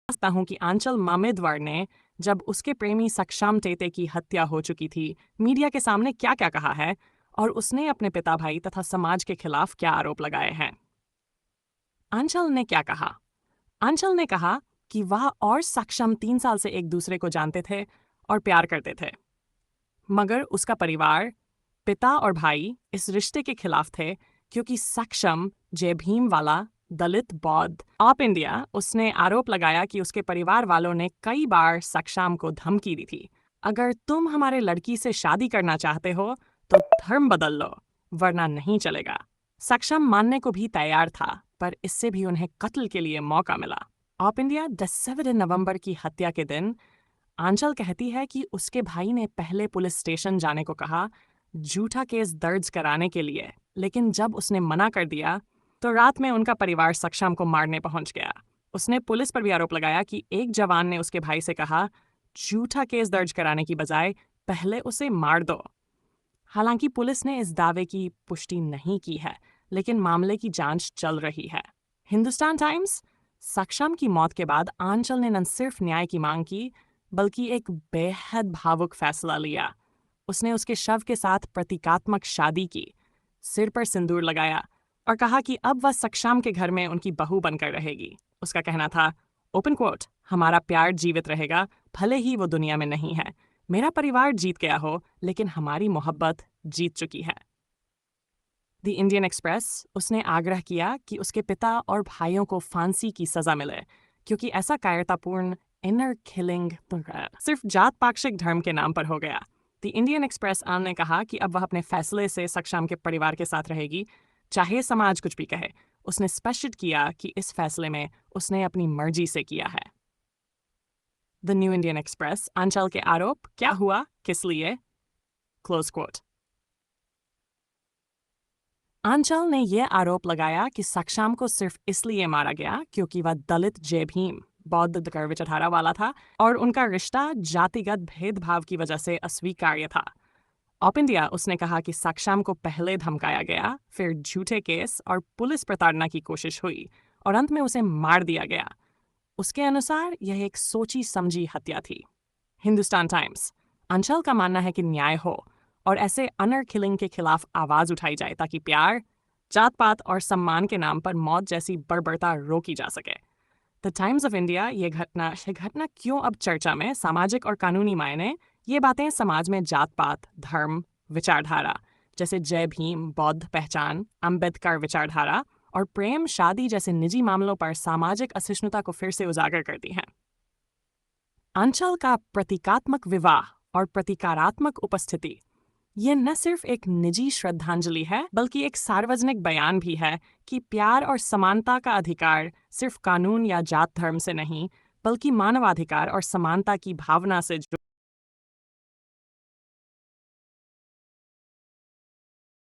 समझता हूँ कि आंचल मामेद्वर ने जब उसके प्रेमी सक्षम टेते की हत्या हो चुकी थी, मीडिया के सामने क्या-क्या कहा है और उसने अपने पिता भाई तथा समाज के खिलाफ क्या आरोप लगाए हैं। आंचल ने क्या कहा? आंचल ने कहा कि वह और सक्षम 3 साल से एक दूसरे को जानते थे और प्यार करते थे, मगर उसका परिवार, पिता और भाई इस रिश्ते के खिलाफ थे क्योंकि सक्षम जय भीम वाला दलित बौद्ध ऑप इंडिया। उसने आरोप लगाया कि उसके परिवार वालों ने कई बार सक्षम को धमकी दी थी, अगर तुम हमारे लड़की से शादी करना चाहते हो तो धर्म बदल लो, वरना नहीं चलेगा। सक्षम मानने को भी तैयार था, पर इससे भी उन्हें कत्ल के लिए मौका मिला। ऑप इंडिया 7 नवंबर की हत्या के दिन आंचल कहती है कि उसके भाई ने पहले पुलिस स्टेशन जाने को कहा झूठा केस दर्ज कराने के लिए, लेकिन जब उसने मना कर दिया तो रात में उनका परिवार सक्षम को मारने पहुंच गया। उसने पुलिस पर भी आरोप लगाया कि एक जवान ने उसके भाई से कहा झूठा केस दर्ज कराने की बजाय पहले उसे मार दो। हालांकि पुलिस ने इस दावे की पुष्टि नहीं की है, लेकिन मामले की जांच चल रही है। हिंदुस्तान टाइम्स, सक्षम की मौत के बाद आंचल ने न सिर्फ न्याय की मांग की, बल्कि एक बेहद भावुक फैसला लिया। उसने उसके शव के साथ प्रतीकात्मक शादी की, सिर पर सिंदूर लगाया और कहा कि अब वह सक्षम के घर में उनकी बहू बनकर रहेगी। उसका कहना था, ओपन कोट, हमारा प्यार जीवित रहेगा, भले ही वो दुनिया में नहीं है। मेरा परिवार जीत गया हो, लेकिन हमारी मोहब्बत जीत चुकी है। द इंडियन एक्सप्रेस, उसने आग्रह किया कि उसके पिता और भाइयों को फांसी की सजा मिले, क्योंकि ऐसा कायरतापूर्ण इनर किलिंग सिर्फ जात पाक्षिक धर्म के नाम पर हो गया। द इंडियन एक्सप्रेस ने कहा कि अब वह अपने फैसले से सक्षम के परिवार के साथ रहेगी, चाहे समाज कुछ भी कहे। उसने स्पष्ट किया कि इस फैसले में उसने अपनी मर्जी से किया है। द न्यू इंडियन एक्सप्रेस, आंचल के आरोप, क्या हुआ, किस लिए? Close coat. आंचल ने यह आरोप लगाया कि सक्षम को सिर्फ इसलिए मारा गया क्योंकि वह दलित जय भीम बौद्ध धर्म विचारधारा वाला था और उनका रिश्ता जातिगत भेदभाव की वजह से अस्वीकार्य था। ऑप इंडिया, उसने कहा कि सक्षम को पहले धमकाया गया, फिर झूठे केस और पुलिस प्रताड़ना की कोशिश हुई और अंत में उसे मार दिया गया। उसके अनुसार यह एक सोची समझी हत्या थी। हिंदुस्तान टाइम्स, अंचल का मानना है कि न्याय हो और ऐसे अनर किलिंग के खिलाफ आवाज उठाई जाए ताकि प्यार, जात पात और सम्मान के नाम पर मौत जैसी बर्बरता रोकी जा सके। द टाइम्स ऑफ इंडिया, ये घटना क्यों अब चर्चा में, सामाजिक और कानूनी मायने, ये बातें समाज में जात पात, धर्म, विचारधारा जैसे जय भीम बौद्ध पहचान, अम्बेडकर विचारधारा और प्रेम शादी जैसे निजी मामलों पर सामाजिक असहिष्णुता को फिर से उजागर करती हैं। आंचल का प्रतीकात्मक विवाह और प्रतीकारात्मक उपस्थिति, ये न सिर्फ एक निजी श्रद्धांजलि है, बल्कि एक सार्वजनिक बयान भी है कि प्यार और समानता का अधिकार सिर्फ कानून या जात धर्म से नहीं, बल्कि मानवाधिकार और समानता की भावना से